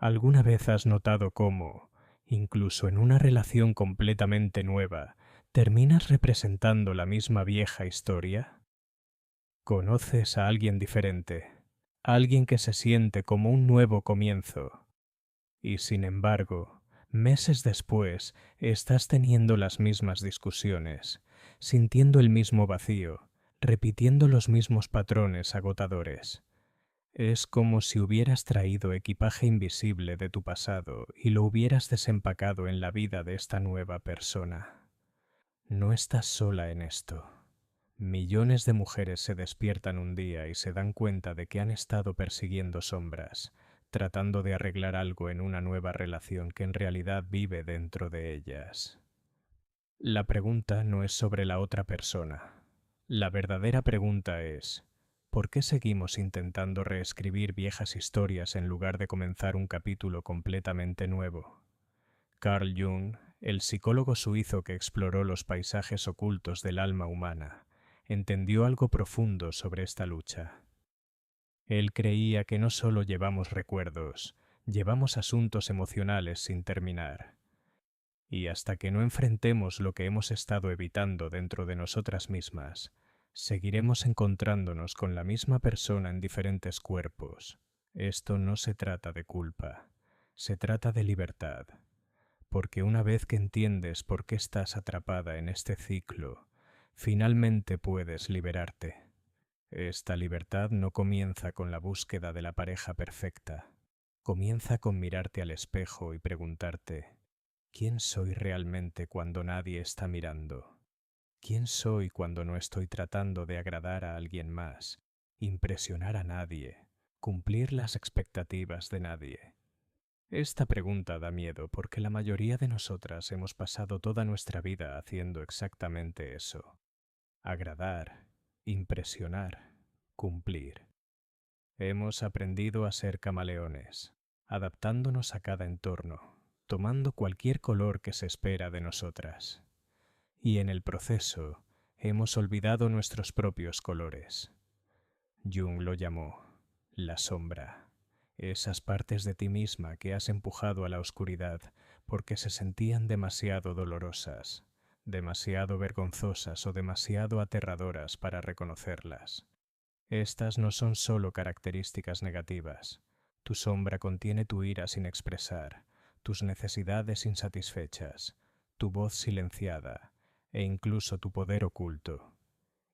¿Alguna vez has notado cómo, incluso en una relación completamente nueva, terminas representando la misma vieja historia? Conoces a alguien diferente, alguien que se siente como un nuevo comienzo, y sin embargo, meses después, estás teniendo las mismas discusiones, sintiendo el mismo vacío, repitiendo los mismos patrones agotadores. Es como si hubieras traído equipaje invisible de tu pasado y lo hubieras desempacado en la vida de esta nueva persona. No estás sola en esto. Millones de mujeres se despiertan un día y se dan cuenta de que han estado persiguiendo sombras, tratando de arreglar algo en una nueva relación que en realidad vive dentro de ellas. La pregunta no es sobre la otra persona. La verdadera pregunta es, ¿por qué seguimos intentando reescribir viejas historias en lugar de comenzar un capítulo completamente nuevo? Carl Jung, el psicólogo suizo que exploró los paisajes ocultos del alma humana, entendió algo profundo sobre esta lucha. Él creía que no solo llevamos recuerdos, llevamos asuntos emocionales sin terminar. Y hasta que no enfrentemos lo que hemos estado evitando dentro de nosotras mismas, seguiremos encontrándonos con la misma persona en diferentes cuerpos. Esto no se trata de culpa, se trata de libertad. Porque una vez que entiendes por qué estás atrapada en este ciclo, finalmente puedes liberarte. Esta libertad no comienza con la búsqueda de la pareja perfecta. Comienza con mirarte al espejo y preguntarte, ¿quién soy realmente cuando nadie está mirando? ¿Quién soy cuando no estoy tratando de agradar a alguien más, impresionar a nadie, cumplir las expectativas de nadie? Esta pregunta da miedo porque la mayoría de nosotras hemos pasado toda nuestra vida haciendo exactamente eso. Agradar, impresionar, cumplir. Hemos aprendido a ser camaleones, adaptándonos a cada entorno, tomando cualquier color que se espera de nosotras. Y en el proceso, hemos olvidado nuestros propios colores. Jung lo llamó la sombra. Esas partes de ti misma que has empujado a la oscuridad porque se sentían demasiado dolorosas, demasiado vergonzosas o demasiado aterradoras para reconocerlas. Estas no son solo características negativas. Tu sombra contiene tu ira sin expresar, tus necesidades insatisfechas, tu voz silenciada e incluso tu poder oculto.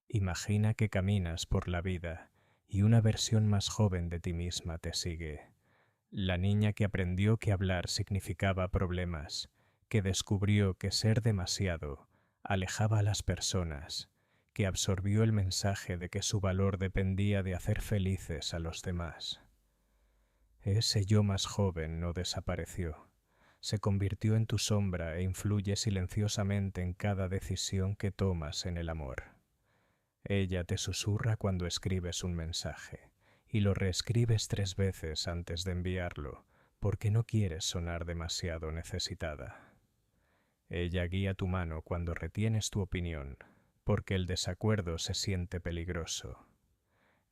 Imagina que caminas por la vida y una versión más joven de ti misma te sigue. La niña que aprendió que hablar significaba problemas, que descubrió que ser demasiado alejaba a las personas, que absorbió el mensaje de que su valor dependía de hacer felices a los demás. Ese yo más joven no desapareció. Se convirtió en tu sombra e influye silenciosamente en cada decisión que tomas en el amor. Ella te susurra cuando escribes un mensaje y lo reescribes 3 veces antes de enviarlo porque no quieres sonar demasiado necesitada. Ella guía tu mano cuando retienes tu opinión porque el desacuerdo se siente peligroso.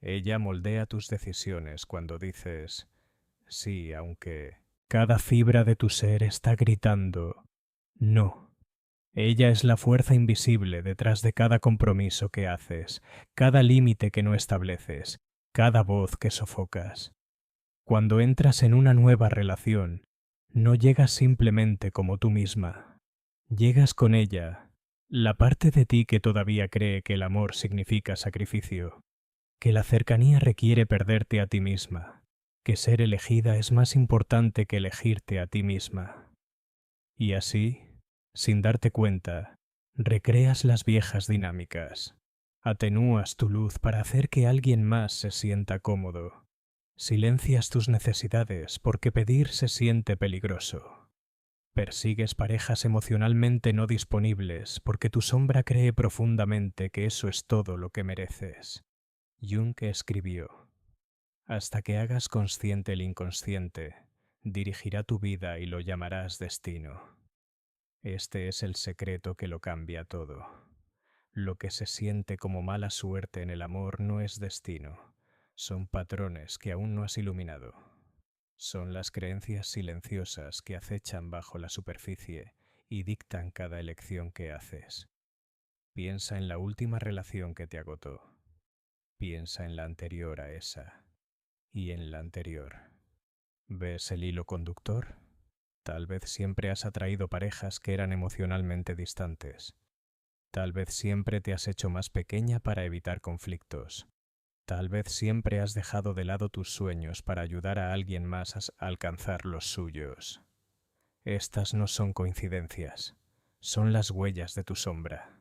Ella moldea tus decisiones cuando dices sí, aunque cada fibra de tu ser está gritando no. Ella es la fuerza invisible detrás de cada compromiso que haces, cada límite que no estableces, cada voz que sofocas. Cuando entras en una nueva relación, no llegas simplemente como tú misma. Llegas con ella, la parte de ti que todavía cree que el amor significa sacrificio, que la cercanía requiere perderte a ti misma, que ser elegida es más importante que elegirte a ti misma. Y así, sin darte cuenta, recreas las viejas dinámicas. Atenúas tu luz para hacer que alguien más se sienta cómodo. Silencias tus necesidades porque pedir se siente peligroso. Persigues parejas emocionalmente no disponibles porque tu sombra cree profundamente que eso es todo lo que mereces. Jung escribió: hasta que hagas consciente el inconsciente, dirigirá tu vida y lo llamarás destino. Este es el secreto que lo cambia todo. Lo que se siente como mala suerte en el amor no es destino, son patrones que aún no has iluminado. Son las creencias silenciosas que acechan bajo la superficie y dictan cada elección que haces. Piensa en la última relación que te agotó. Piensa en la anterior a esa y en la anterior. ¿Ves el hilo conductor? Tal vez siempre has atraído parejas que eran emocionalmente distantes. Tal vez siempre te has hecho más pequeña para evitar conflictos. Tal vez siempre has dejado de lado tus sueños para ayudar a alguien más a alcanzar los suyos. Estas no son coincidencias, son las huellas de tu sombra.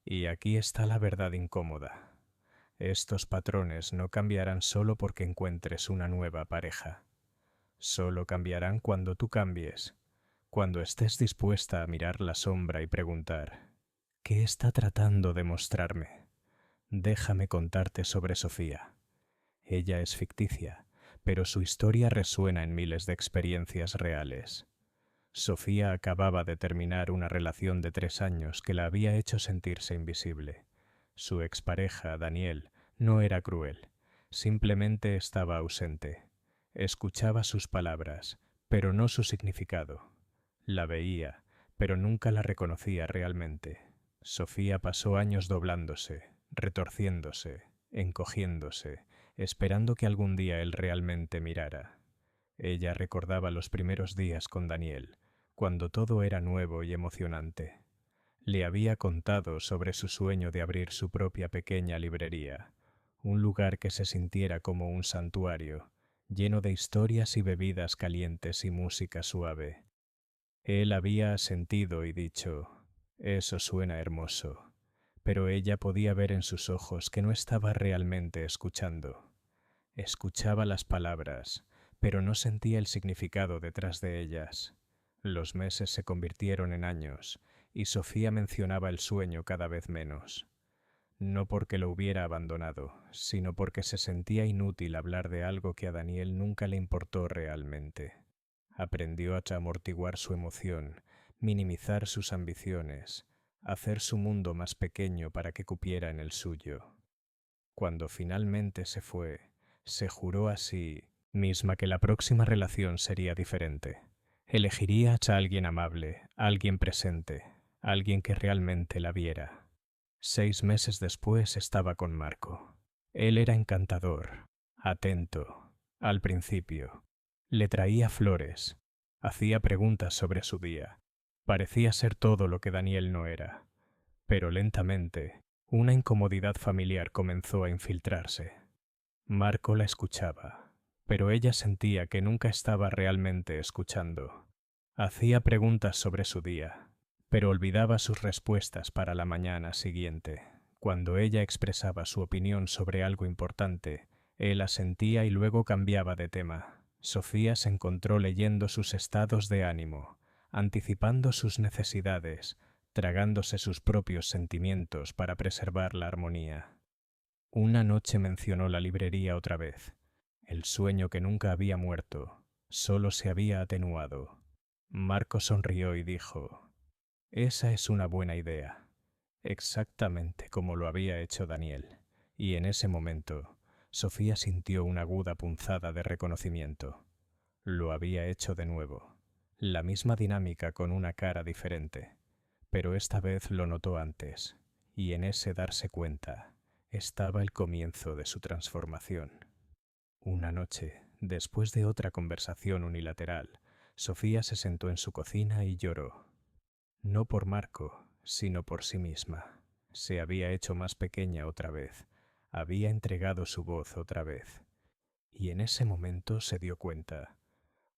Y aquí está la verdad incómoda. Estos patrones no cambiarán solo porque encuentres una nueva pareja. Solo cambiarán cuando tú cambies, cuando estés dispuesta a mirar la sombra y preguntar, ¿qué está tratando de mostrarme? Déjame contarte sobre Sofía. Ella es ficticia, pero su historia resuena en miles de experiencias reales. Sofía acababa de terminar una relación de 3 años que la había hecho sentirse invisible. Su expareja, Daniel, no era cruel, simplemente estaba ausente. Escuchaba sus palabras, pero no su significado. La veía, pero nunca la reconocía realmente. Sofía pasó años doblándose, retorciéndose, encogiéndose, esperando que algún día él realmente mirara. Ella recordaba los primeros días con Daniel, cuando todo era nuevo y emocionante. Le había contado sobre su sueño de abrir su propia pequeña librería, un lugar que se sintiera como un santuario, lleno de historias y bebidas calientes y música suave. Él había asentido y dicho, «Eso suena hermoso», pero ella podía ver en sus ojos que no estaba realmente escuchando. Escuchaba las palabras, pero no sentía el significado detrás de ellas. Los meses se convirtieron en años, y Sofía mencionaba el sueño cada vez menos. No porque lo hubiera abandonado, sino porque se sentía inútil hablar de algo que a Daniel nunca le importó realmente. Aprendió a amortiguar su emoción, minimizar sus ambiciones, hacer su mundo más pequeño para que cupiera en el suyo. Cuando finalmente se fue, se juró a sí misma que la próxima relación sería diferente. Elegiría a alguien amable, alguien presente, alguien que realmente la viera. 6 meses después estaba con Marco. Él era encantador, atento, al principio. Le traía flores, hacía preguntas sobre su día. Parecía ser todo lo que Daniel no era. Pero lentamente, una incomodidad familiar comenzó a infiltrarse. Marco la escuchaba, pero ella sentía que nunca estaba realmente escuchando. Hacía preguntas sobre su día, pero olvidaba sus respuestas para la mañana siguiente. Cuando ella expresaba su opinión sobre algo importante, él asentía y luego cambiaba de tema. Sofía se encontró leyendo sus estados de ánimo, anticipando sus necesidades, tragándose sus propios sentimientos para preservar la armonía. Una noche mencionó la librería otra vez. El sueño que nunca había muerto, solo se había atenuado. Marco sonrió y dijo, «Esa es una buena idea», exactamente como lo había hecho Daniel. Y en ese momento, Sofía sintió una aguda punzada de reconocimiento. Lo había hecho de nuevo. La misma dinámica con una cara diferente. Pero esta vez lo notó antes, y en ese darse cuenta estaba el comienzo de su transformación. Una noche, después de otra conversación unilateral, Sofía se sentó en su cocina y lloró. No por Marco, sino por sí misma. Se había hecho más pequeña otra vez, había entregado su voz otra vez. Y en ese momento se dio cuenta.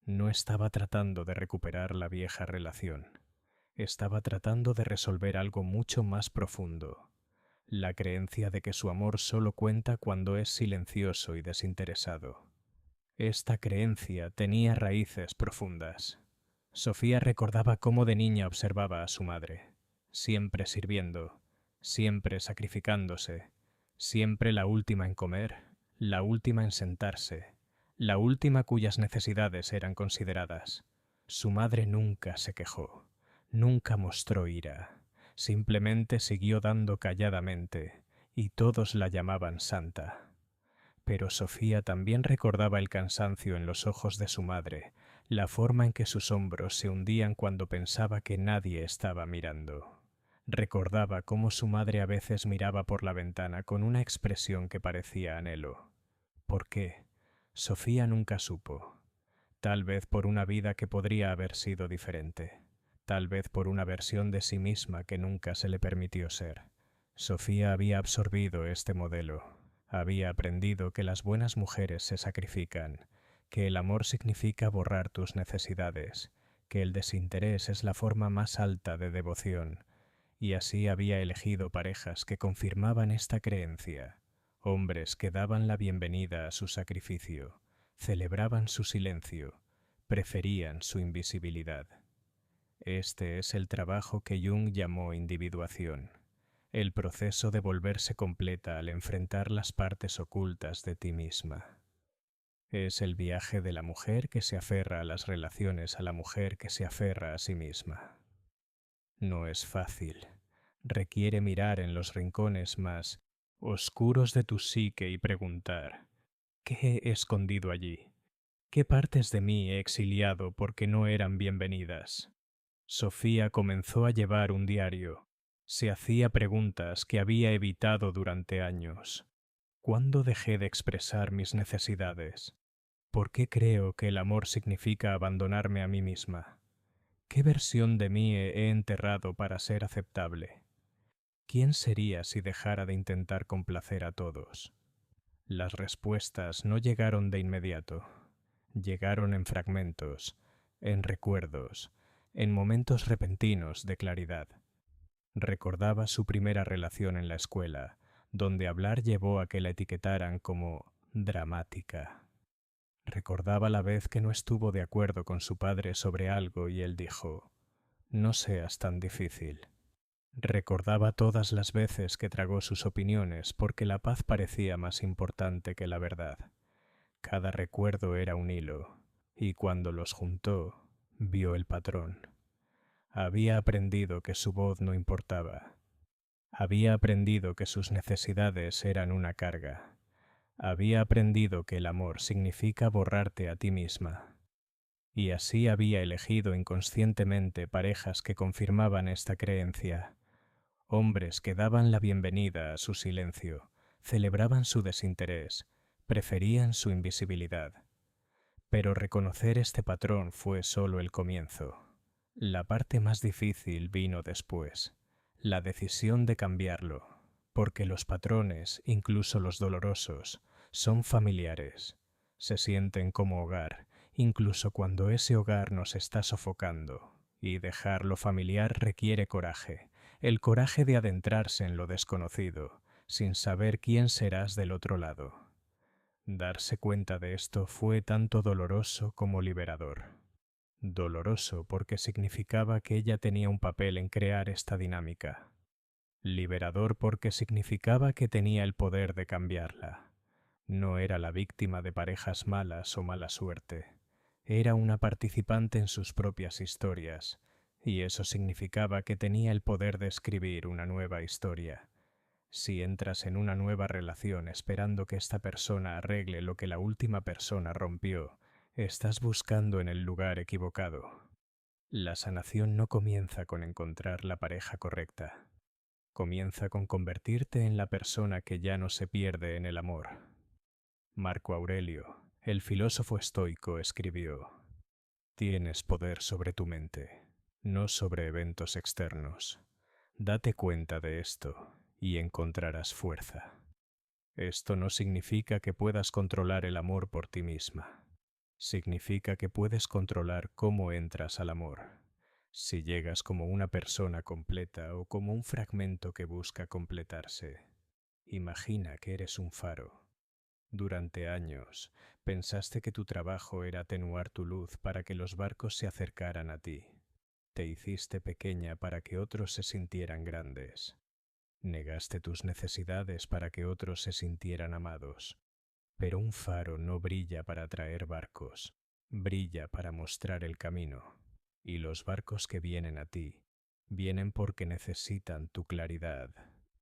No estaba tratando de recuperar la vieja relación. Estaba tratando de resolver algo mucho más profundo. La creencia de que su amor solo cuenta cuando es silencioso y desinteresado. Esta creencia tenía raíces profundas. Sofía recordaba cómo de niña observaba a su madre, siempre sirviendo, siempre sacrificándose, siempre la última en comer, la última en sentarse, la última cuyas necesidades eran consideradas. Su madre nunca se quejó, nunca mostró ira, simplemente siguió dando calladamente, y todos la llamaban santa. Pero Sofía también recordaba el cansancio en los ojos de su madre, la forma en que sus hombros se hundían cuando pensaba que nadie estaba mirando. Recordaba cómo su madre a veces miraba por la ventana con una expresión que parecía anhelo. ¿Por qué? Sofía nunca supo. Tal vez por una vida que podría haber sido diferente. Tal vez por una versión de sí misma que nunca se le permitió ser. Sofía había absorbido este modelo. Había aprendido que las buenas mujeres se sacrifican, que el amor significa borrar tus necesidades, que el desinterés es la forma más alta de devoción, y así había elegido parejas que confirmaban esta creencia, hombres que daban la bienvenida a su sacrificio, celebraban su silencio, preferían su invisibilidad. Este es el trabajo que Jung llamó individuación, el proceso de volverse completa al enfrentar las partes ocultas de ti misma. Es el viaje de la mujer que se aferra a las relaciones a la mujer que se aferra a sí misma. No es fácil. Requiere mirar en los rincones más oscuros de tu psique y preguntar, ¿qué he escondido allí? ¿Qué partes de mí he exiliado porque no eran bienvenidas? Sofía comenzó a llevar un diario. Se hacía preguntas que había evitado durante años. ¿Cuándo dejé de expresar mis necesidades? ¿Por qué creo que el amor significa abandonarme a mí misma? ¿Qué versión de mí he enterrado para ser aceptable? ¿Quién sería si dejara de intentar complacer a todos? Las respuestas no llegaron de inmediato. Llegaron en fragmentos, en recuerdos, en momentos repentinos de claridad. Recordaba su primera relación en la escuela, donde hablar llevó a que la etiquetaran como dramática. Recordaba la vez que no estuvo de acuerdo con su padre sobre algo y él dijo, «No seas tan difícil». Recordaba todas las veces que tragó sus opiniones porque la paz parecía más importante que la verdad. Cada recuerdo era un hilo, y cuando los juntó, vio el patrón. Había aprendido que su voz no importaba. Había aprendido que sus necesidades eran una carga. Había aprendido que el amor significa borrarte a ti misma. Y así había elegido inconscientemente parejas que confirmaban esta creencia. Hombres que daban la bienvenida a su silencio, celebraban su desinterés, preferían su invisibilidad. Pero reconocer este patrón fue solo el comienzo. La parte más difícil vino después, la decisión de cambiarlo, porque los patrones, incluso los dolorosos, son familiares. Se sienten como hogar, incluso cuando ese hogar nos está sofocando, y dejar lo familiar requiere coraje, el coraje de adentrarse en lo desconocido, sin saber quién serás del otro lado. Darse cuenta de esto fue tanto doloroso como liberador. Doloroso porque significaba que ella tenía un papel en crear esta dinámica. Liberador porque significaba que tenía el poder de cambiarla. No era la víctima de parejas malas o mala suerte. Era una participante en sus propias historias, y eso significaba que tenía el poder de escribir una nueva historia. Si entras en una nueva relación esperando que esta persona arregle lo que la última persona rompió, estás buscando en el lugar equivocado. La sanación no comienza con encontrar la pareja correcta. Comienza con convertirte en la persona que ya no se pierde en el amor. Marco Aurelio, el filósofo estoico, escribió: «Tienes poder sobre tu mente, no sobre eventos externos. Date cuenta de esto y encontrarás fuerza». Esto no significa que puedas controlar el amor por ti misma. Significa que puedes controlar cómo entras al amor. Si llegas como una persona completa o como un fragmento que busca completarse. Imagina que eres un faro. Durante años pensaste que tu trabajo era atenuar tu luz para que los barcos se acercaran a ti. Te hiciste pequeña para que otros se sintieran grandes. Negaste tus necesidades para que otros se sintieran amados. Pero un faro no brilla para atraer barcos, brilla para mostrar el camino. Y los barcos que vienen a ti, vienen porque necesitan tu claridad,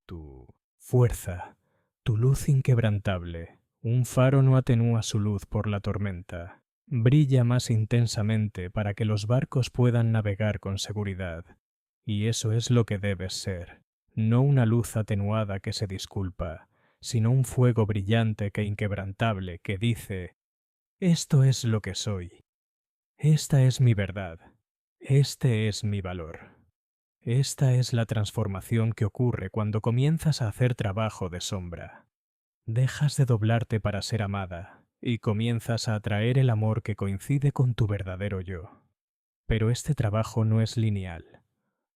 tu fuerza, tu luz inquebrantable, Un faro no atenúa su luz por la tormenta. Brilla más intensamente para que los barcos puedan navegar con seguridad. Y eso es lo que debes ser. No una luz atenuada que se disculpa, sino un fuego brillante que inquebrantable que dice: esto es lo que soy. Esta es mi verdad. Este es mi valor. Esta es la transformación que ocurre cuando comienzas a hacer trabajo de sombra. Dejas de doblarte para ser amada y comienzas a atraer el amor que coincide con tu verdadero yo. Pero este trabajo no es lineal.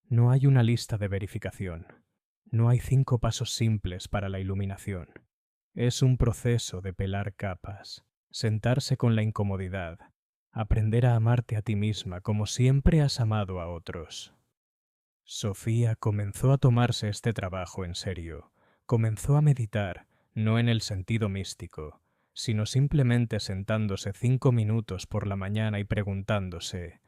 No hay una lista de verificación. No hay 5 pasos simples para la iluminación. Es un proceso de pelar capas, sentarse con la incomodidad, aprender a amarte a ti misma como siempre has amado a otros. Sofía comenzó a tomarse este trabajo en serio. Comenzó a meditar, no en el sentido místico, sino simplemente sentándose 5 minutos por la mañana y preguntándose: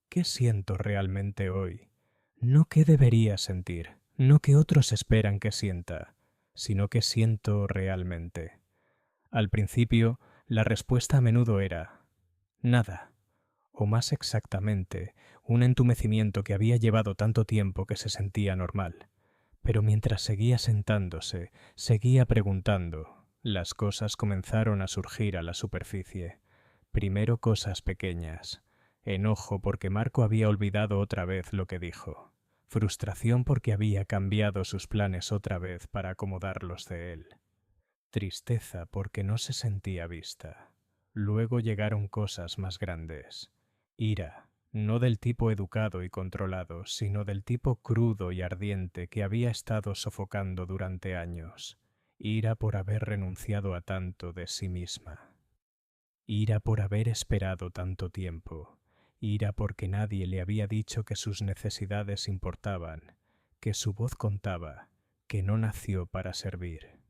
¿qué siento realmente hoy? No qué debería sentir, no qué otros esperan que sienta, sino qué siento realmente. Al principio, la respuesta a menudo era: nada. O más exactamente, un entumecimiento que había llevado tanto tiempo que se sentía normal. Pero mientras seguía sentándose, seguía preguntando, las cosas comenzaron a surgir a la superficie. Primero cosas pequeñas. Enojo porque Marco había olvidado otra vez lo que dijo. Frustración porque había cambiado sus planes otra vez para acomodarlos de él. Tristeza porque no se sentía vista. Luego llegaron cosas más grandes. Ira, no del tipo educado y controlado, sino del tipo crudo y ardiente que había estado sofocando durante años. Ira por haber renunciado a tanto de sí misma. Ira por haber esperado tanto tiempo. Ira porque nadie le había dicho que sus necesidades importaban, que su voz contaba, que no nació para servir.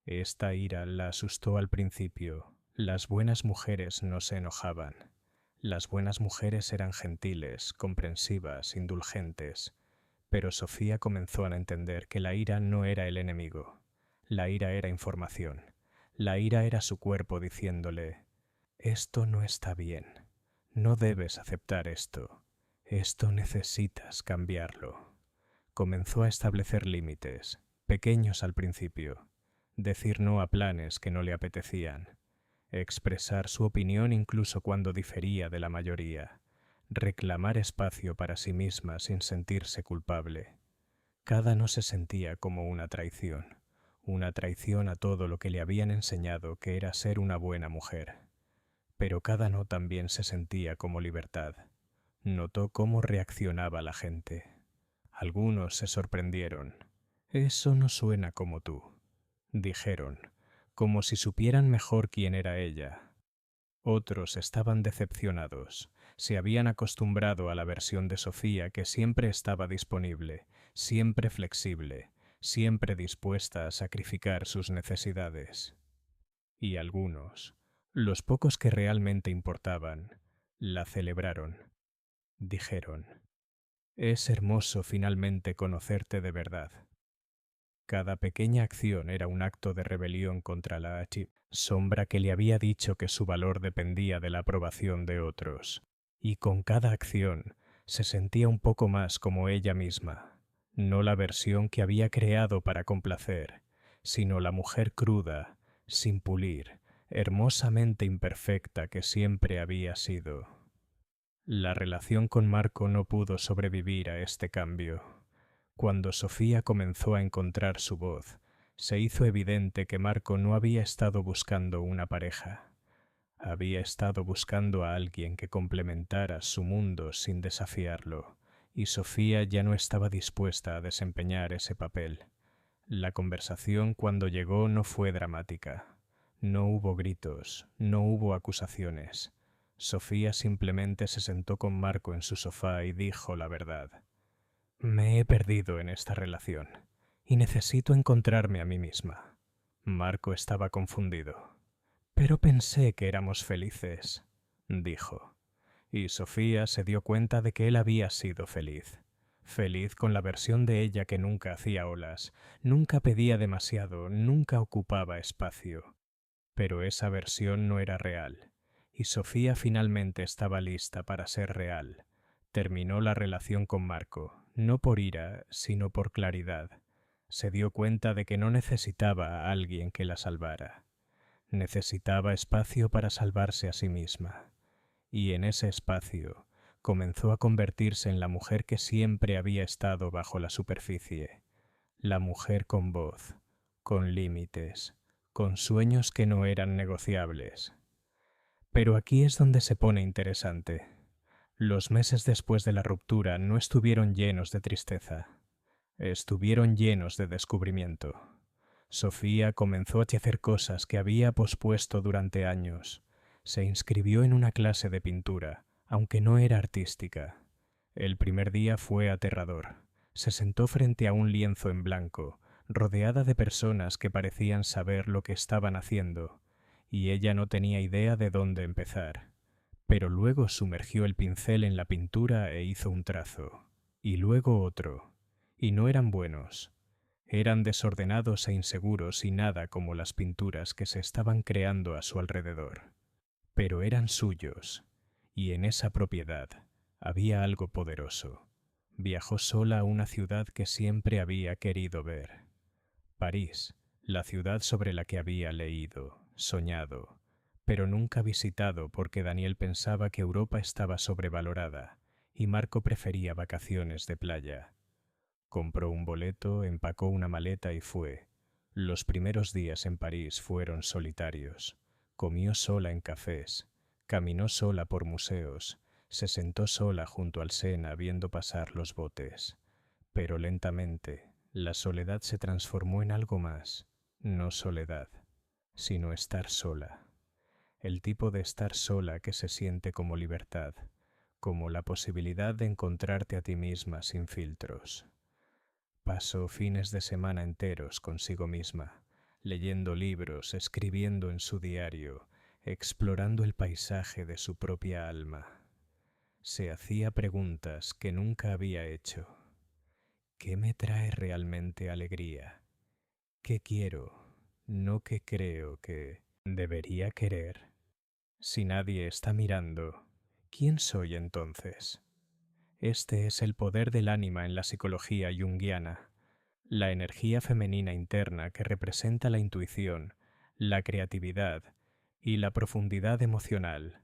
Esta ira la asustó al principio. Las buenas mujeres no se enojaban. Las buenas mujeres eran gentiles, comprensivas, indulgentes. Pero Sofía comenzó a entender que la ira no era el enemigo. La ira era información. La ira era su cuerpo diciéndole: esto no está bien. No debes aceptar esto. Esto necesitas cambiarlo. Comenzó a establecer límites, pequeños al principio. Decir no a planes que no le apetecían. Expresar su opinión incluso cuando difería de la mayoría. Reclamar espacio para sí misma sin sentirse culpable. Cada no se sentía como una traición a todo lo que le habían enseñado que era ser una buena mujer. Pero cada no también se sentía como libertad. Notó cómo reaccionaba la gente. Algunos se sorprendieron. Eso no suena como tú, dijeron, como si supieran mejor quién era ella. Otros estaban decepcionados. Se habían acostumbrado a la versión de Sofía que siempre estaba disponible, siempre flexible, siempre dispuesta a sacrificar sus necesidades. Y algunos, los pocos que realmente importaban, la celebraron. Dijeron: es hermoso finalmente conocerte de verdad. Cada pequeña acción era un acto de rebelión contra la sombra que le había dicho que su valor dependía de la aprobación de otros. Y con cada acción se sentía un poco más como ella misma, no la versión que había creado para complacer, sino la mujer cruda, sin pulir, hermosamente imperfecta que siempre había sido. La relación con Marco no pudo sobrevivir a este cambio. Cuando Sofía comenzó a encontrar su voz, se hizo evidente que Marco no había estado buscando una pareja. Había estado buscando a alguien que complementara su mundo sin desafiarlo, y Sofía ya no estaba dispuesta a desempeñar ese papel. La conversación cuando llegó no fue dramática. No hubo gritos, no hubo acusaciones. Sofía simplemente se sentó con Marco en su sofá y dijo la verdad. Me he perdido en esta relación y necesito encontrarme a mí misma. Marco estaba confundido. Pero pensé que éramos felices, dijo. Y Sofía se dio cuenta de que él había sido feliz. Feliz con la versión de ella que nunca hacía olas, nunca pedía demasiado, nunca ocupaba espacio. Pero esa versión no era real, y Sofía finalmente estaba lista para ser real. Terminó la relación con Marco, no por ira, sino por claridad. Se dio cuenta de que no necesitaba a alguien que la salvara. Necesitaba espacio para salvarse a sí misma. Y en ese espacio comenzó a convertirse en la mujer que siempre había estado bajo la superficie. La mujer con voz, con límites, con sueños que no eran negociables. Pero aquí es donde se pone interesante. Los meses después de la ruptura no estuvieron llenos de tristeza. Estuvieron llenos de descubrimiento. Sofía comenzó a hacer cosas que había pospuesto durante años. Se inscribió en una clase de pintura, aunque no era artística. El primer día fue aterrador. Se sentó frente a un lienzo en blanco, rodeada de personas que parecían saber lo que estaban haciendo, y ella no tenía idea de dónde empezar. Pero luego sumergió el pincel en la pintura e hizo un trazo, y luego otro, y no eran buenos. Eran desordenados e inseguros y nada como las pinturas que se estaban creando a su alrededor. Pero eran suyos, y en esa propiedad había algo poderoso. Viajó sola a una ciudad que siempre había querido ver. París, la ciudad sobre la que había leído, soñado, pero nunca visitado porque Daniel pensaba que Europa estaba sobrevalorada y Marco prefería vacaciones de playa. Compró un boleto, empacó una maleta y fue. Los primeros días en París fueron solitarios. Comió sola en cafés, caminó sola por museos, se sentó sola junto al Sena viendo pasar los botes. Pero lentamente, la soledad se transformó en algo más, no soledad, sino estar sola. El tipo de estar sola que se siente como libertad, como la posibilidad de encontrarte a ti misma sin filtros. Pasó fines de semana enteros consigo misma, leyendo libros, escribiendo en su diario, explorando el paisaje de su propia alma. Se hacía preguntas que nunca había hecho. ¿Qué me trae realmente alegría? ¿Qué quiero? No qué creo que debería querer. Si nadie está mirando, ¿quién soy entonces? Este es el poder del ánima en la psicología junguiana, la energía femenina interna que representa la intuición, la creatividad y la profundidad emocional.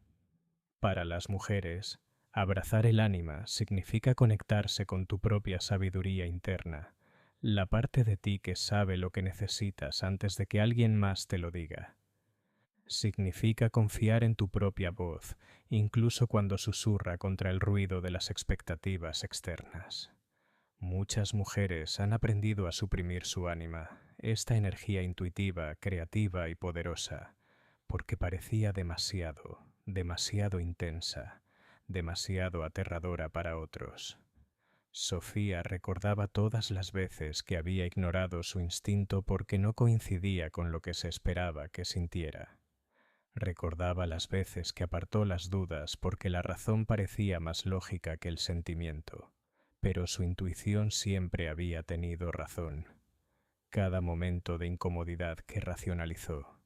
Para las mujeres, abrazar el ánima significa conectarse con tu propia sabiduría interna, la parte de ti que sabe lo que necesitas antes de que alguien más te lo diga. Significa confiar en tu propia voz, incluso cuando susurra contra el ruido de las expectativas externas. Muchas mujeres han aprendido a suprimir su ánima, esta energía intuitiva, creativa y poderosa, porque parecía demasiado, demasiado intensa, demasiado aterradora para otros. Sofía recordaba todas las veces que había ignorado su instinto porque no coincidía con lo que se esperaba que sintiera. Recordaba las veces que apartó las dudas porque la razón parecía más lógica que el sentimiento, pero su intuición siempre había tenido razón. Cada momento de incomodidad que racionalizó,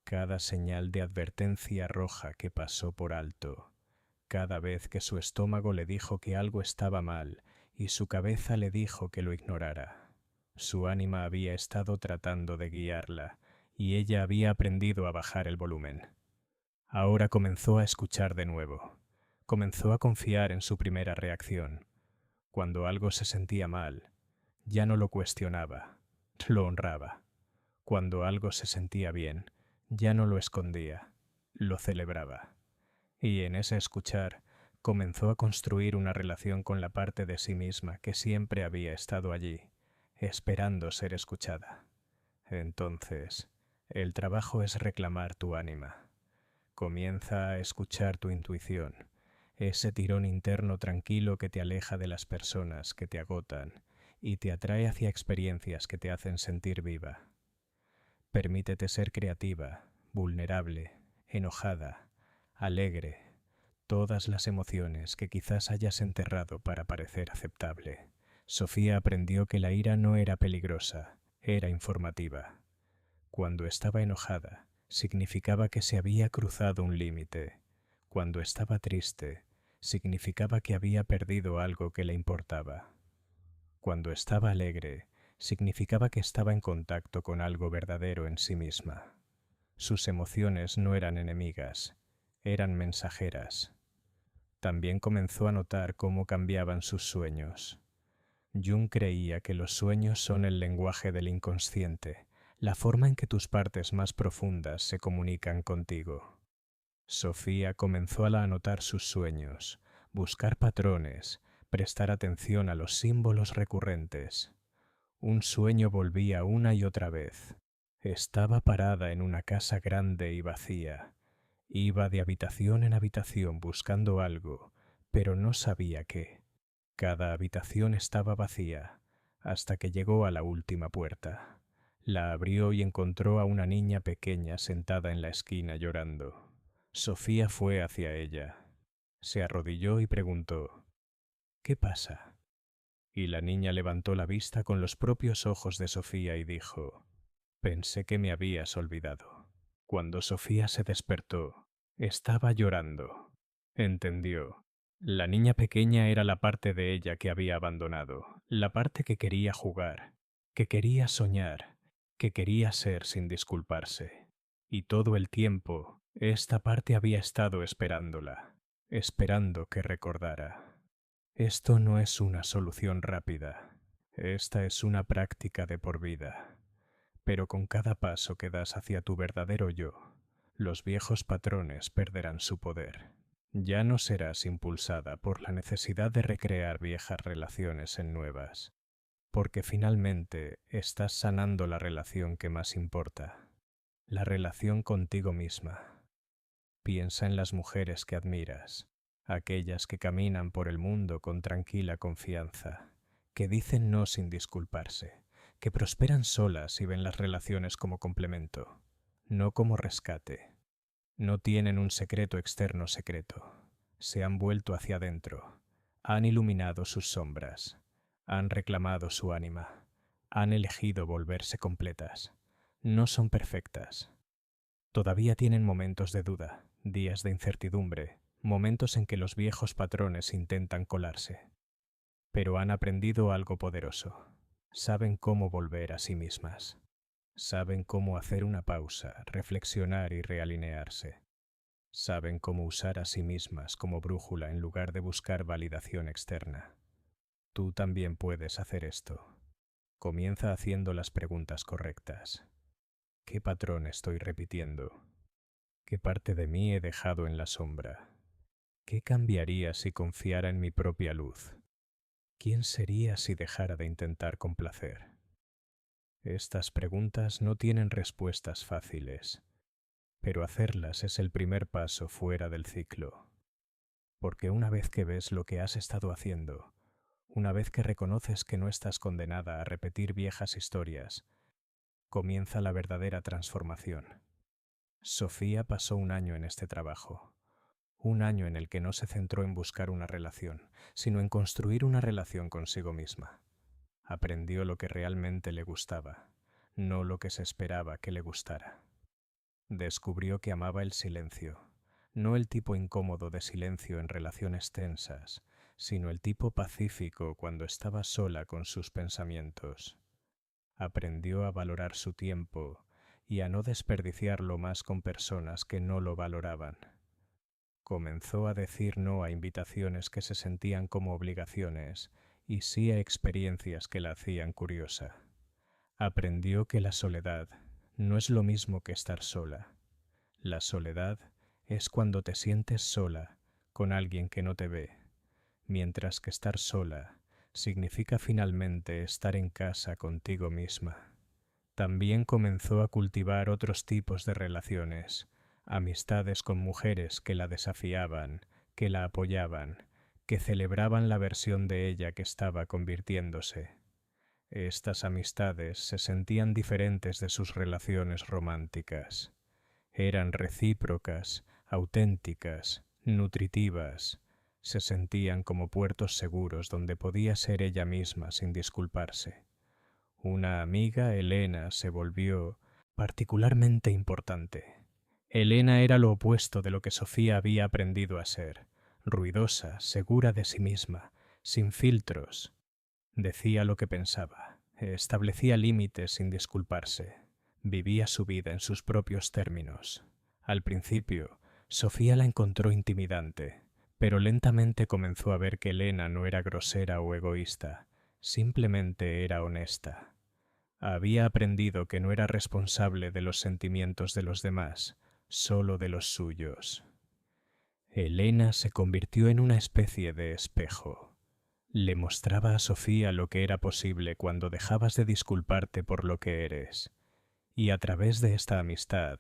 cada señal de advertencia roja que pasó por alto, cada vez que su estómago le dijo que algo estaba mal y su cabeza le dijo que lo ignorara. Su ánima había estado tratando de guiarla y ella había aprendido a bajar el volumen. Ahora comenzó a escuchar de nuevo. Comenzó a confiar en su primera reacción. Cuando algo se sentía mal, ya no lo cuestionaba, lo honraba. Cuando algo se sentía bien, ya no lo escondía, lo celebraba. Y en ese escuchar, comenzó a construir una relación con la parte de sí misma que siempre había estado allí, esperando ser escuchada. Entonces, el trabajo es reclamar tu ánima. Comienza a escuchar tu intuición, ese tirón interno tranquilo que te aleja de las personas que te agotan y te atrae hacia experiencias que te hacen sentir viva. Permítete ser creativa, vulnerable, enojada, alegre, todas las emociones que quizás hayas enterrado para parecer aceptable. Sofía aprendió que la ira no era peligrosa, era informativa. Cuando estaba enojada, significaba que se había cruzado un límite. Cuando estaba triste, significaba que había perdido algo que le importaba. Cuando estaba alegre, significaba que estaba en contacto con algo verdadero en sí misma. Sus emociones no eran enemigas, eran mensajeras. También comenzó a notar cómo cambiaban sus sueños. Jung creía que los sueños son el lenguaje del inconsciente, la forma en que tus partes más profundas se comunican contigo. Sofía comenzó a anotar sus sueños, buscar patrones, prestar atención a los símbolos recurrentes. Un sueño volvía una y otra vez. Estaba parada en una casa grande y vacía. Iba de habitación en habitación buscando algo, pero no sabía qué. Cada habitación estaba vacía, hasta que llegó a la última puerta. La abrió y encontró a una niña pequeña sentada en la esquina llorando. Sofía fue hacia ella. Se arrodilló y preguntó: «¿Qué pasa?». Y la niña levantó la vista con los propios ojos de Sofía y dijo: «Pensé que me habías olvidado». Cuando Sofía se despertó, estaba llorando. Entendió. La niña pequeña era la parte de ella que había abandonado, la parte que quería jugar, que quería soñar, que quería ser sin disculparse. Y todo el tiempo, esta parte había estado esperándola, esperando que recordara. Esto no es una solución rápida. Esta es una práctica de por vida. Pero con cada paso que das hacia tu verdadero yo, los viejos patrones perderán su poder. Ya no serás impulsada por la necesidad de recrear viejas relaciones en nuevas, porque finalmente estás sanando la relación que más importa, la relación contigo misma. Piensa en las mujeres que admiras, aquellas que caminan por el mundo con tranquila confianza, que dicen no sin disculparse, que prosperan solas y ven las relaciones como complemento, no como rescate. No tienen un secreto externo secreto. Se han vuelto hacia adentro, han iluminado sus sombras, han reclamado su ánima, han elegido volverse completas. No son perfectas. Todavía tienen momentos de duda, días de incertidumbre, momentos en que los viejos patrones intentan colarse. Pero han aprendido algo poderoso. Saben cómo volver a sí mismas. Saben cómo hacer una pausa, reflexionar y realinearse. Saben cómo usar a sí mismas como brújula en lugar de buscar validación externa. Tú también puedes hacer esto. Comienza haciendo las preguntas correctas. ¿Qué patrón estoy repitiendo? ¿Qué parte de mí he dejado en la sombra? ¿Qué cambiaría si confiara en mi propia luz? ¿Quién sería si dejara de intentar complacer? Estas preguntas no tienen respuestas fáciles, pero hacerlas es el primer paso fuera del ciclo. Porque una vez que ves lo que has estado haciendo, una vez que reconoces que no estás condenada a repetir viejas historias, comienza la verdadera transformación. Sofía pasó un año en este trabajo, un año en el que no se centró en buscar una relación, sino en construir una relación consigo misma. Aprendió lo que realmente le gustaba, no lo que se esperaba que le gustara. Descubrió que amaba el silencio, no el tipo incómodo de silencio en relaciones tensas, sino el tipo pacífico cuando estaba sola con sus pensamientos. Aprendió a valorar su tiempo y a no desperdiciarlo más con personas que no lo valoraban. Comenzó a decir no a invitaciones que se sentían como obligaciones y sí a experiencias que la hacían curiosa. Aprendió que la soledad no es lo mismo que estar sola. La soledad es cuando te sientes sola con alguien que no te ve, mientras que estar sola significa finalmente estar en casa contigo misma. También comenzó a cultivar otros tipos de relaciones, amistades con mujeres que la desafiaban, que la apoyaban, que celebraban la versión de ella que estaba convirtiéndose. Estas amistades se sentían diferentes de sus relaciones románticas. Eran recíprocas, auténticas, nutritivas. Se sentían como puertos seguros donde podía ser ella misma sin disculparse. Una amiga, Elena, se volvió particularmente importante. Elena era lo opuesto de lo que Sofía había aprendido a ser, ruidosa, segura de sí misma, sin filtros. Decía lo que pensaba, establecía límites sin disculparse, vivía su vida en sus propios términos. Al principio, Sofía la encontró intimidante, pero lentamente comenzó a ver que Elena no era grosera o egoísta, simplemente era honesta. Había aprendido que no era responsable de los sentimientos de los demás, solo de los suyos. Elena se convirtió en una especie de espejo. Le mostraba a Sofía lo que era posible cuando dejabas de disculparte por lo que eres. Y a través de esta amistad,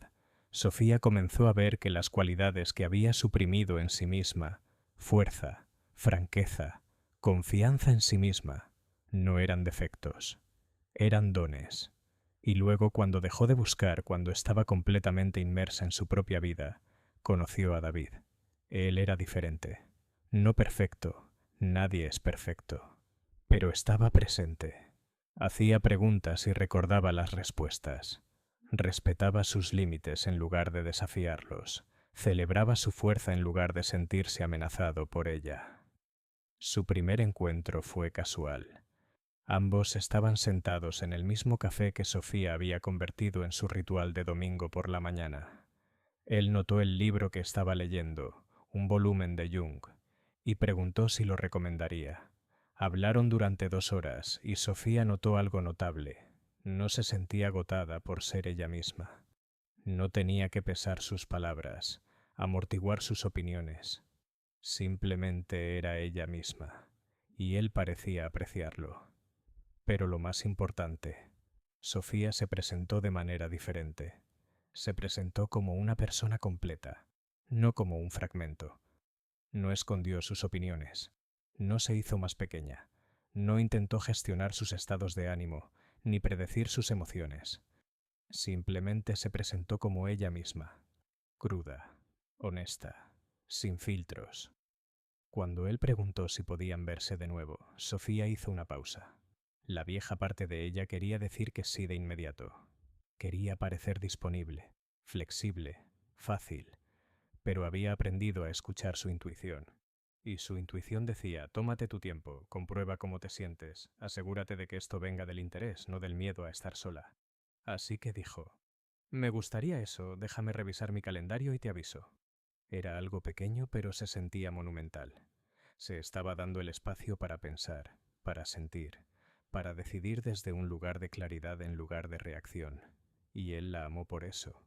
Sofía comenzó a ver que las cualidades que había suprimido en sí misma, fuerza, franqueza, confianza en sí misma, no eran defectos, eran dones. Y luego, cuando dejó de buscar, cuando estaba completamente inmersa en su propia vida, conoció a David. Él era diferente, no perfecto, nadie es perfecto, pero estaba presente. Hacía preguntas y recordaba las respuestas. Respetaba sus límites en lugar de desafiarlos. Celebraba su fuerza en lugar de sentirse amenazado por ella. Su primer encuentro fue casual. Ambos estaban sentados en el mismo café que Sofía había convertido en su ritual de domingo por la mañana. Él notó el libro que estaba leyendo, un volumen de Jung, y preguntó si lo recomendaría. Hablaron durante 2 horas y Sofía notó algo notable. No se sentía agotada por ser ella misma. No tenía que pesar sus palabras, amortiguar sus opiniones. Simplemente era ella misma, y él parecía apreciarlo. Pero lo más importante, Sofía se presentó de manera diferente. Se presentó como una persona completa, no como un fragmento. No escondió sus opiniones, no se hizo más pequeña, no intentó gestionar sus estados de ánimo, ni predecir sus emociones. Simplemente se presentó como ella misma, cruda, honesta, sin filtros. Cuando él preguntó si podían verse de nuevo, Sofía hizo una pausa. La vieja parte de ella quería decir que sí de inmediato. Quería parecer disponible, flexible, fácil, pero había aprendido a escuchar su intuición. Y su intuición decía, tómate tu tiempo, comprueba cómo te sientes, asegúrate de que esto venga del interés, no del miedo a estar sola. Así que dijo, me gustaría eso, déjame revisar mi calendario y te aviso. Era algo pequeño, pero se sentía monumental. Se estaba dando el espacio para pensar, para sentir, para decidir desde un lugar de claridad en lugar de reacción. Y él la amó por eso,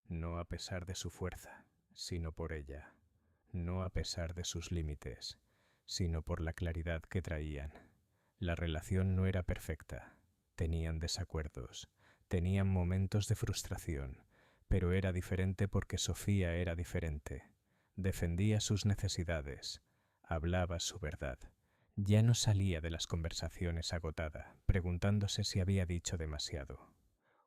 no a pesar de su fuerza, sino por ella, no a pesar de sus límites, sino por la claridad que traían. La relación no era perfecta, tenían desacuerdos, tenían momentos de frustración, pero era diferente porque Sofía era diferente. Defendía sus necesidades, hablaba su verdad. Ya no salía de las conversaciones agotada, preguntándose si había dicho demasiado.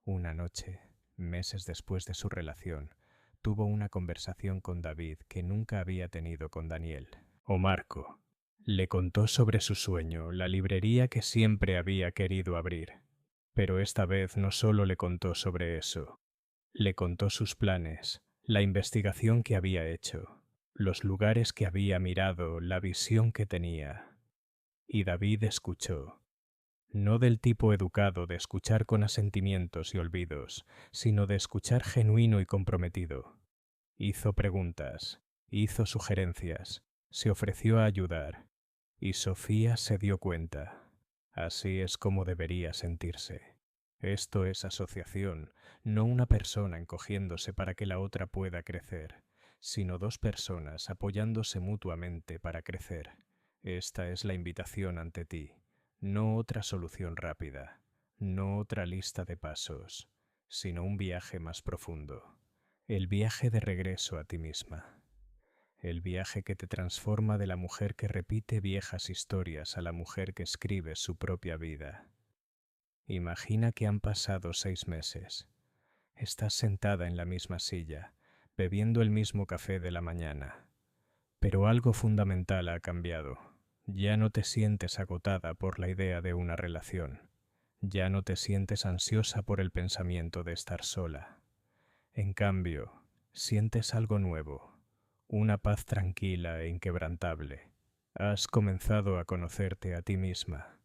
Una noche, meses después de su relación, tuvo una conversación con David que nunca había tenido con Daniel o Marco. Le contó sobre su sueño, la librería que siempre había querido abrir. Pero esta vez no solo le contó sobre eso. Le contó sus planes, la investigación que había hecho, los lugares que había mirado, la visión que tenía. Y David escuchó. No del tipo educado de escuchar con asentimientos y olvidos, sino de escuchar genuino y comprometido. Hizo preguntas, hizo sugerencias, se ofreció a ayudar, y Sofía se dio cuenta. Así es como debería sentirse. Esto es asociación, no una persona encogiéndose para que la otra pueda crecer, sino 2 personas apoyándose mutuamente para crecer. Esta es la invitación ante ti. No otra solución rápida, no otra lista de pasos, sino un viaje más profundo. El viaje de regreso a ti misma. El viaje que te transforma de la mujer que repite viejas historias a la mujer que escribe su propia vida. Imagina que han pasado 6 meses. Estás sentada en la misma silla, bebiendo el mismo café de la mañana. Pero algo fundamental ha cambiado. Ya no te sientes agotada por la idea de una relación. Ya no te sientes ansiosa por el pensamiento de estar sola. En cambio, Sientes algo nuevo, una paz tranquila e inquebrantable. Has comenzado a conocerte a ti misma,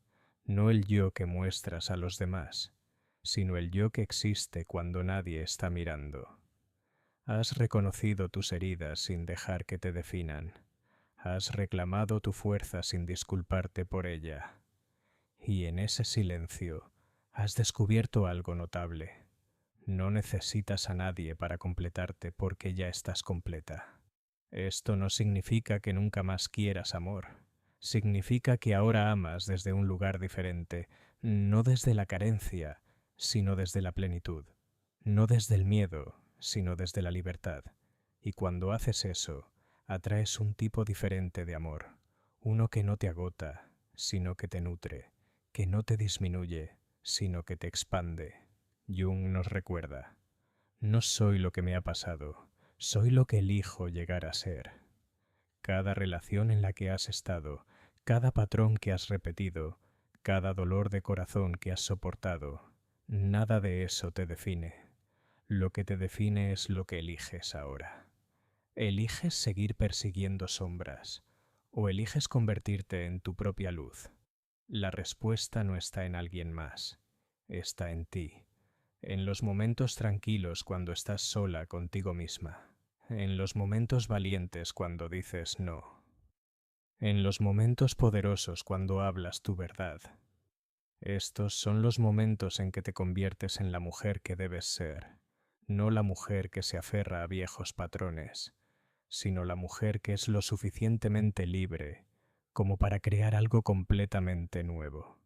no el yo que muestras a los demás, sino el yo que existe cuando nadie está mirando. Has reconocido tus heridas sin dejar que te definan. Has reclamado tu fuerza sin disculparte por ella. Y en ese silencio has descubierto algo notable. No necesitas a nadie para completarte porque ya estás completa. Esto no significa que nunca más quieras amor. Significa que ahora amas desde un lugar diferente, no desde la carencia, sino desde la plenitud. No desde el miedo, sino desde la libertad. Y cuando haces eso, atraes un tipo diferente de amor, uno que no te agota, sino que te nutre, que no te disminuye, sino que te expande. Jung nos recuerda: no soy lo que me ha pasado, soy lo que elijo llegar a ser. Cada relación en la que has estado, cada patrón que has repetido, cada dolor de corazón que has soportado, nada de eso te define. Lo que te define es lo que eliges ahora. ¿Eliges seguir persiguiendo sombras o eliges convertirte en tu propia luz? La respuesta no está en alguien más, está en ti. En los momentos tranquilos cuando estás sola contigo misma. En los momentos valientes cuando dices no. En los momentos poderosos cuando hablas tu verdad. Estos son los momentos en que te conviertes en la mujer que debes ser, no la mujer que se aferra a viejos patrones, sino la mujer que es lo suficientemente libre como para crear algo completamente nuevo.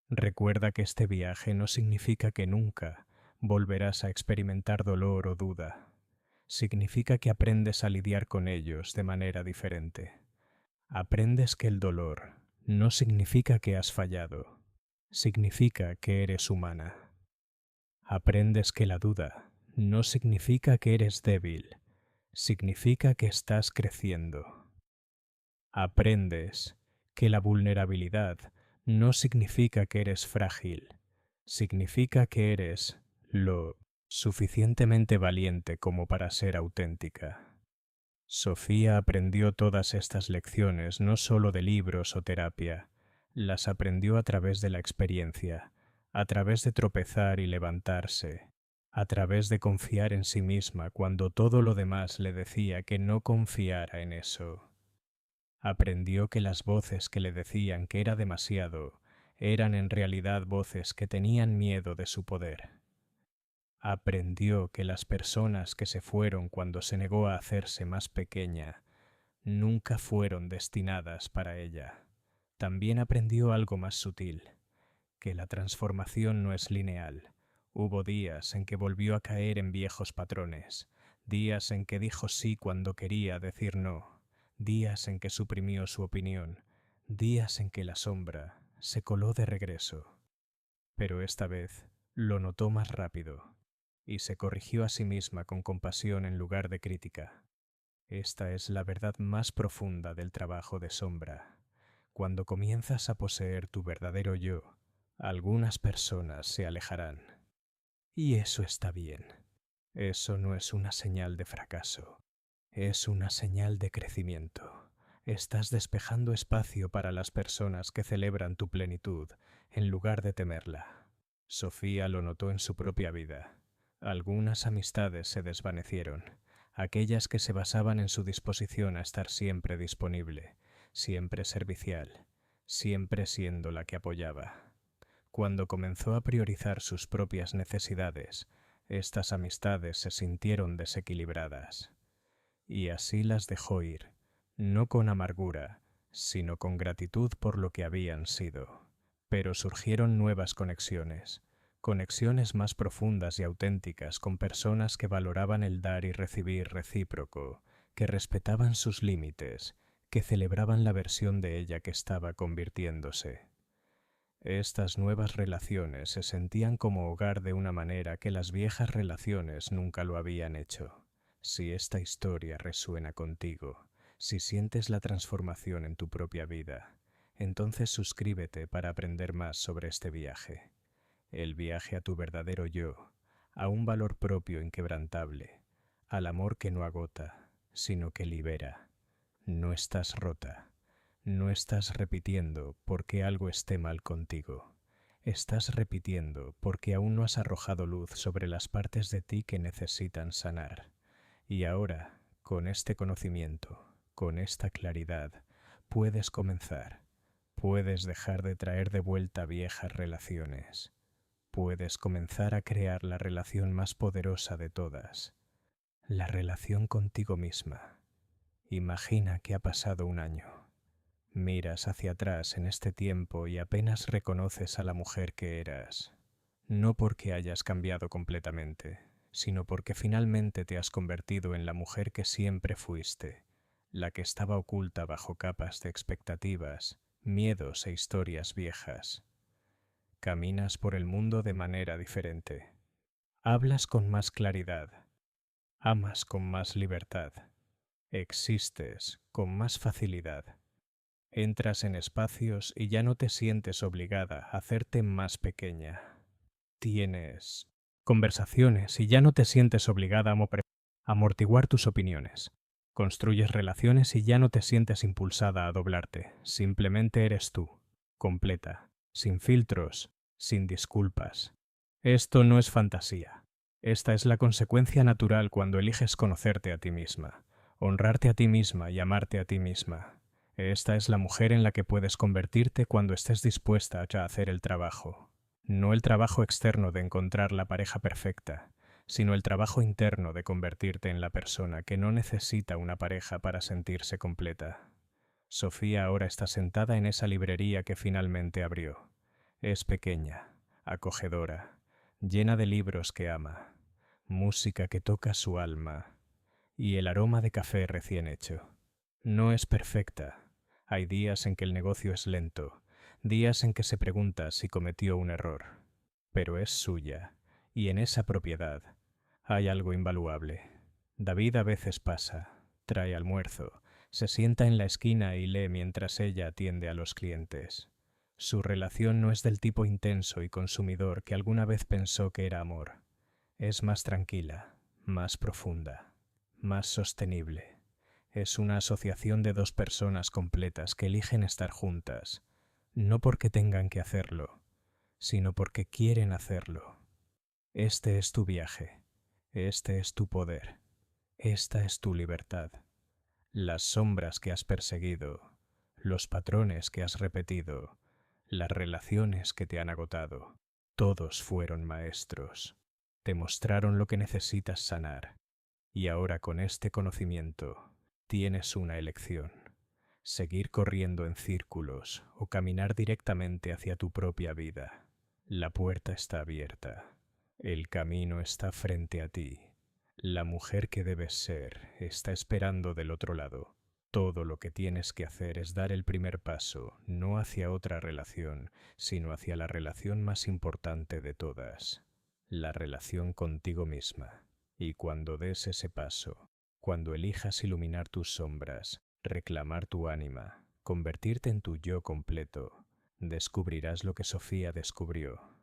Recuerda que este viaje no significa que nunca volverás a experimentar dolor o duda. Significa que aprendes a lidiar con ellos de manera diferente. Aprendes que el dolor no significa que has fallado, significa que eres humana. Aprendes que la duda no significa que eres débil, significa que estás creciendo. Aprendes que la vulnerabilidad no significa que eres frágil, significa que eres lo suficientemente valiente como para ser auténtica. Sofía aprendió todas estas lecciones no solo de libros o terapia, las aprendió a través de la experiencia, a través de tropezar y levantarse, a través de confiar en sí misma cuando todo lo demás le decía que no confiara en eso. Aprendió que las voces que le decían que era demasiado eran en realidad voces que tenían miedo de su poder. Aprendió que las personas que se fueron cuando se negó a hacerse más pequeña nunca fueron destinadas para ella. También aprendió algo más sutil, que la transformación no es lineal. Hubo días en que volvió a caer en viejos patrones, días en que dijo sí cuando quería decir no, días en que suprimió su opinión, días en que la sombra se coló de regreso. Pero esta vez lo notó más rápido y se corrigió a sí misma con compasión en lugar de crítica. Esta es la verdad más profunda del trabajo de sombra. Cuando comienzas a poseer tu verdadero yo, algunas personas se alejarán. Y eso está bien. Eso no es una señal de fracaso. Es una señal de crecimiento. Estás despejando espacio para las personas que celebran tu plenitud en lugar de temerla. Sofía lo notó en su propia vida. Algunas amistades se desvanecieron, aquellas que se basaban en su disposición a estar siempre disponible, siempre servicial, siempre siendo la que apoyaba. Cuando comenzó a priorizar sus propias necesidades, estas amistades se sintieron desequilibradas. Y así las dejó ir, no con amargura, sino con gratitud por lo que habían sido. Pero surgieron nuevas conexiones, conexiones más profundas y auténticas con personas que valoraban el dar y recibir recíproco, que respetaban sus límites, que celebraban la versión de ella que estaba convirtiéndose. Estas nuevas relaciones se sentían como hogar de una manera que las viejas relaciones nunca lo habían hecho. Si esta historia resuena contigo, si sientes la transformación en tu propia vida, entonces suscríbete para aprender más sobre este viaje. El viaje a tu verdadero yo, a un valor propio inquebrantable, al amor que no agota, sino que libera. No estás rota, no estás repitiendo porque algo esté mal contigo. Estás repitiendo porque aún no has arrojado luz sobre las partes de ti que necesitan sanar. Y ahora, con este conocimiento, con esta claridad, puedes comenzar. Puedes dejar de traer de vuelta viejas relaciones. Puedes comenzar a crear la relación más poderosa de todas, la relación contigo misma. Imagina que ha pasado un año. Miras hacia atrás en este tiempo y apenas reconoces a la mujer que eras. No porque hayas cambiado completamente, sino porque finalmente te has convertido en la mujer que siempre fuiste, la que estaba oculta bajo capas de expectativas, miedos e historias viejas. Caminas por el mundo de manera diferente. Hablas con más claridad. Amas con más libertad. Existes con más facilidad. Entras en espacios y ya no te sientes obligada a hacerte más pequeña. Tienes conversaciones y ya no te sientes obligada a amortiguar tus opiniones. Construyes relaciones y ya no te sientes impulsada a doblarte. Simplemente eres tú, completa, sin filtros, sin disculpas. Esto no es fantasía. Esta es la consecuencia natural cuando eliges conocerte a ti misma, honrarte a ti misma y amarte a ti misma. Esta es la mujer en la que puedes convertirte cuando estés dispuesta a hacer el trabajo. No el trabajo externo de encontrar la pareja perfecta, sino el trabajo interno de convertirte en la persona que no necesita una pareja para sentirse completa. Sofía ahora está sentada en esa librería que finalmente abrió. Es pequeña, acogedora, llena de libros que ama, música que toca su alma y el aroma de café recién hecho. No es perfecta. Hay días en que el negocio es lento, días en que se pregunta si cometió un error, pero es suya, y en esa propiedad hay algo invaluable. David a veces pasa, trae almuerzo, se sienta en la esquina y lee mientras ella atiende a los clientes. Su relación no es del tipo intenso y consumidor que alguna vez pensó que era amor. Es más tranquila, más profunda, más sostenible. Es una asociación de dos personas completas que eligen estar juntas, no porque tengan que hacerlo, sino porque quieren hacerlo. Este es tu viaje, este es tu poder, esta es tu libertad. Las sombras que has perseguido, los patrones que has repetido, las relaciones que te han agotado, todos fueron maestros. Te mostraron lo que necesitas sanar, y ahora con este conocimiento tienes una elección: seguir corriendo en círculos o caminar directamente hacia tu propia vida. La puerta está abierta. El camino está frente a ti. La mujer que debes ser está esperando del otro lado. Todo lo que tienes que hacer es dar el primer paso, no hacia otra relación, sino hacia la relación más importante de todas, la relación contigo misma. Y cuando des ese paso, cuando elijas iluminar tus sombras, reclamar tu ánima, convertirte en tu yo completo, descubrirás lo que Sofía descubrió: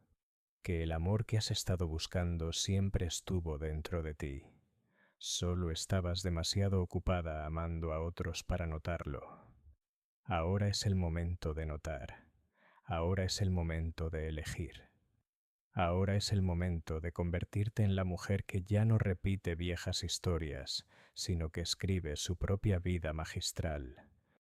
que el amor que has estado buscando siempre estuvo dentro de ti. Solo estabas demasiado ocupada amando a otros para notarlo. Ahora es el momento de notar. Ahora es el momento de elegir. Ahora es el momento de convertirte en la mujer que ya no repite viejas historias, sino que escribe su propia vida magistral.